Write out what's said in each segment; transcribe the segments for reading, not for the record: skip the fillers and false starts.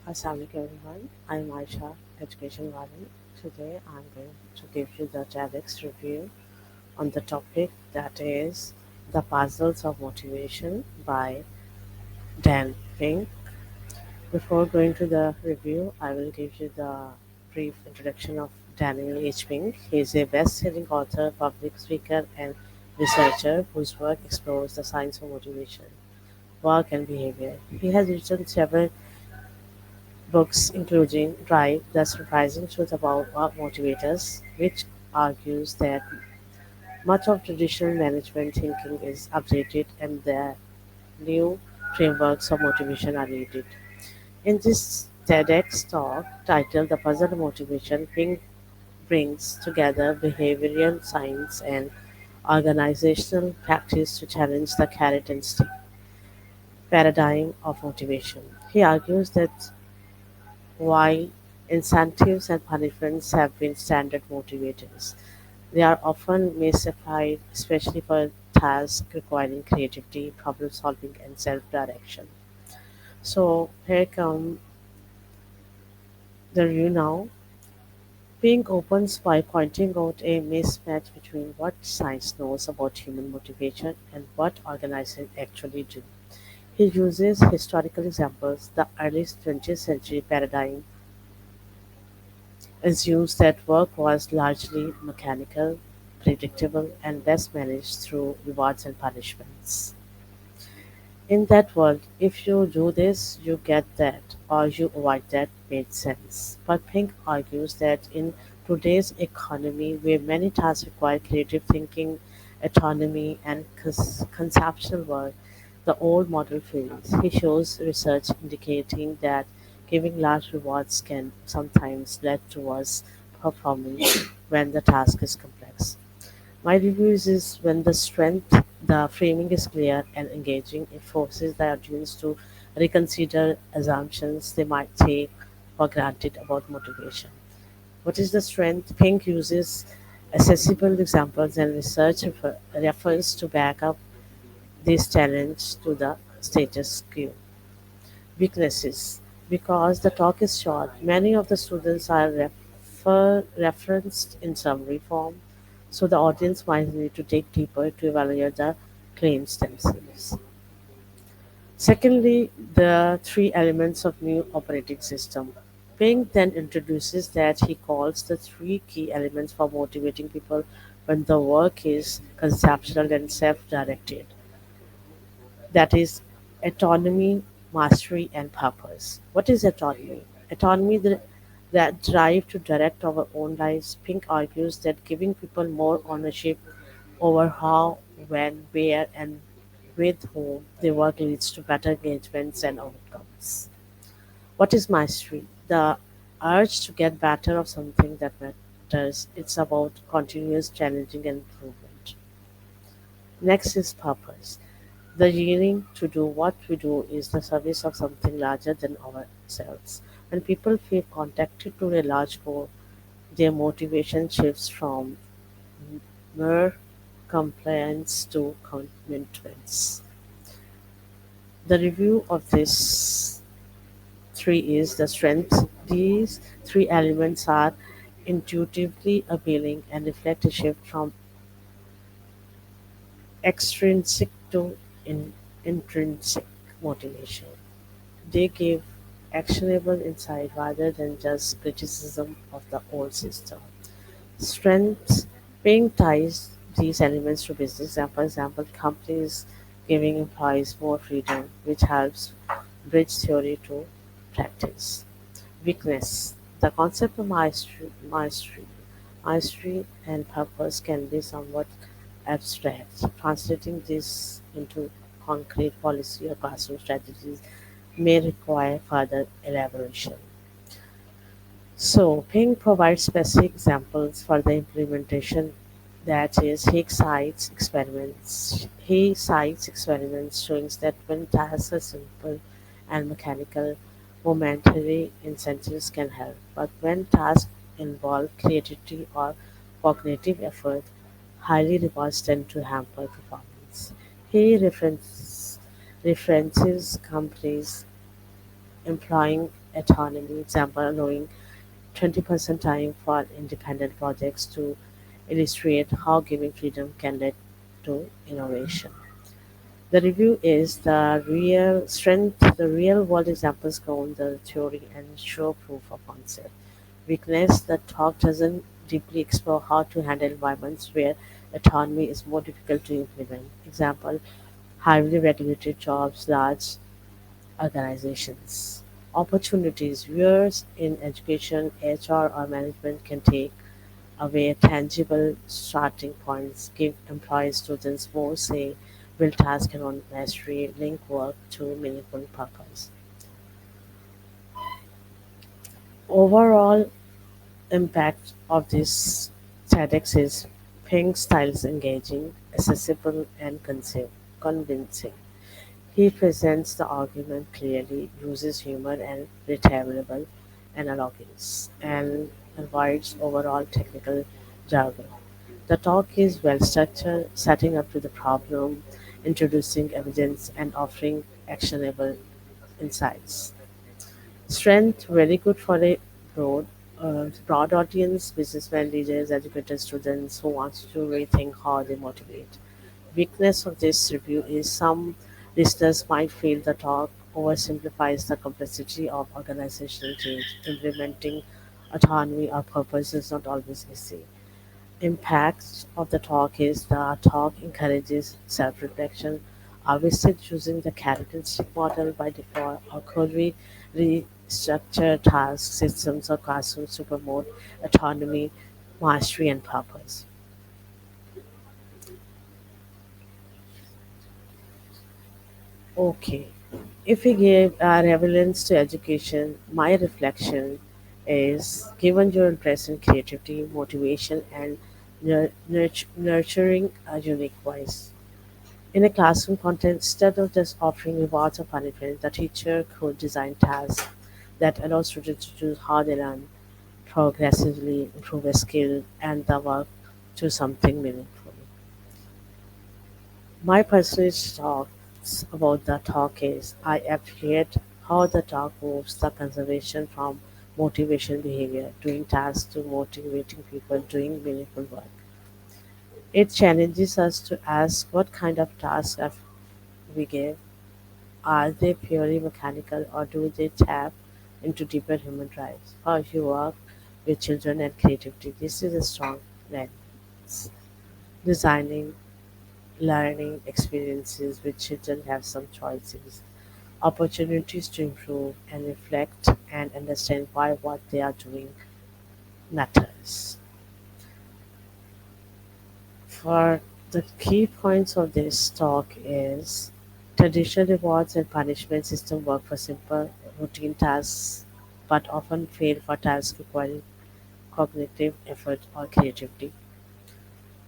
Assalamualaikum everyone. I'm Aisha, Education Warden. Today I'm going to give you the TEDx review on the topic that is The Puzzles of Motivation by Dan Pink. Before going to the review, I will give you the brief introduction of Daniel H. Pink. He is a best-selling author, public speaker, and researcher whose work explores the science of motivation, work, and behavior. He has written several books including "Drive: The Surprising Truth About What Motivates Us", which argues that much of traditional management thinking is outdated and that new frameworks of motivation are needed. In this TEDx talk titled "The Puzzle of Motivation", Pink brings together behavioral science and organizational practice to challenge the carrot and stick paradigm of motivation. He argues that while incentives and punishments have been standard motivators, they are often misapplied, especially for tasks requiring creativity, problem solving, and self direction. So, here come the review now. Pink opens by pointing out a mismatch between what science knows about human motivation and what organizations actually do. He uses historical examples. The early 20th century paradigm assumes that work was largely mechanical, predictable, and best managed through rewards and punishments. In that world, if you do this, you get that, or you avoid that made sense. But Pink argues that in today's economy, where many tasks require creative thinking, autonomy, and conceptual work, the old model fails. He shows research indicating that giving large rewards can sometimes lead towards performing when the task is complex. My review is when the framing is clear and engaging, it forces the audience to reconsider assumptions they might take for granted about motivation. What is the strength? Pink uses accessible examples and research refers to back up this challenge to the status quo. Weaknesses. Because the talk is short, many of the students are referenced in summary form, so the audience might need to dig deeper to evaluate the claims themselves. Secondly, the three elements of new operating system. Pink then introduces that he calls the three key elements for motivating people when the work is conceptual and self-directed. That is autonomy, mastery, and purpose. What is autonomy? Autonomy, that drive to direct our own lives. Pink argues that giving people more ownership over how, when, where, and with whom they work leads to better engagements and outcomes. What is mastery? The urge to get better of something that matters. It's about continuous challenging and improvement. Next is purpose. The yearning to do what we do is the service of something larger than ourselves. When people feel connected to a large goal, their motivation shifts from mere compliance to commitments. The review of these three is the strength. These three elements are intuitively appealing and reflect a shift from extrinsic to intrinsic motivation. They give actionable insight rather than just criticism of the old system. Strengths Paying ties these elements to business. For example, companies giving employees more freedom, which helps bridge theory to practice. Weakness The concept of mastery and purpose can be somewhat abstract. Translating this into concrete policy or classroom strategies may require further elaboration. So, Ping provides specific examples for the implementation. That is, He cites experiments showing that when tasks are simple and mechanical, momentary incentives can help. But when tasks involve creativity or cognitive effort, highly rewards tend to hamper performance. He references companies employing autonomy, example allowing 20% time for independent projects to illustrate how giving freedom can lead to innovation. The review is the real strength, the real world examples ground the theory and show proof of concept. Weakness, the talk doesn't deeply explore how to handle environments where autonomy is more difficult to implement. Example, highly regulated jobs, large organizations. Opportunities, viewers in education, HR, or management can take away tangible starting points, give employees students more say, build task around mastery, link work to meaningful purpose. Overall impact of this TEDx is Pink's style is engaging, accessible, and convincing. He presents the argument clearly, uses humor and relatable analogies, and avoids overall technical jargon. The talk is well structured, setting up to the problem, introducing evidence, and offering actionable insights. Strength very good for a broad audience, businessmen, leaders, educators, students who want to rethink how they motivate. Weakness of this review is some listeners might feel the talk oversimplifies the complexity of organizational change. Implementing autonomy or purpose is not always easy. Impact of the talk is the talk encourages self-reflection. Are we still choosing the characteristic model by default, or could we restructure tasks, systems, or classrooms to promote autonomy, mastery, and purpose? Okay. If we give our relevance to education, my reflection is given your interest in creativity, motivation, and nurturing a unique voice. In a classroom context, instead of just offering rewards or punishment, the teacher could design tasks that allow students to choose how they learn, progressively improve a skill, and the work to something meaningful. My personal thoughts about the talk is I appreciate how the talk moves the conservation from motivation behavior, doing tasks to motivating people doing meaningful work. It challenges us to ask what kind of tasks have we give. Are they purely mechanical or do they tap into deeper human drives? How you work with children and creativity. This is a strong lens. Designing learning experiences with children have some choices, opportunities to improve and reflect and understand why what they are doing matters. For the key points of this talk is traditional rewards and punishment system work for simple routine tasks but often fail for tasks requiring cognitive effort or creativity.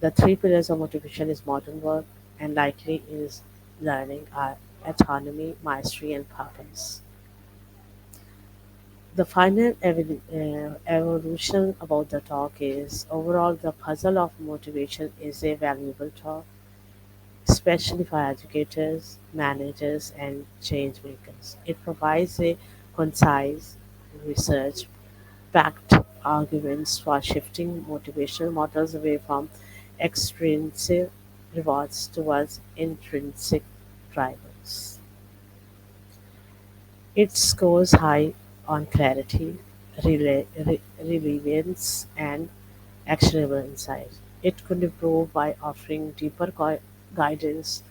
The three pillars of motivation is modern work and likely is learning are autonomy, mastery, and purpose. The final evolution about the talk is overall the puzzle of motivation is a valuable talk, especially for educators, managers, and change makers. It provides a concise, research backed arguments for shifting motivational models away from extrinsic rewards towards intrinsic drivers. It scores high on clarity, relevance, and actionable insight. It could improve by offering deeper guidance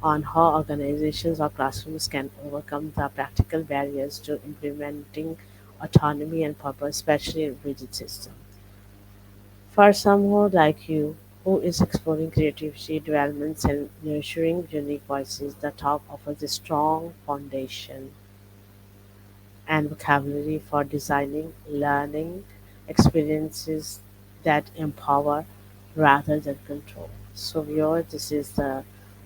on how organizations or classrooms can overcome the practical barriers to implementing autonomy and purpose, especially in rigid systems. For someone like you who is exploring creativity, developments, and nurturing unique voices, the talk offers a strong foundation and vocabulary for designing learning experiences that empower rather than control. So, viewer, this is the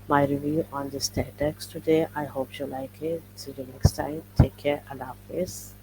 my review on this TEDx today. I hope you like it. See you next time. Take care. Allah Hafiz.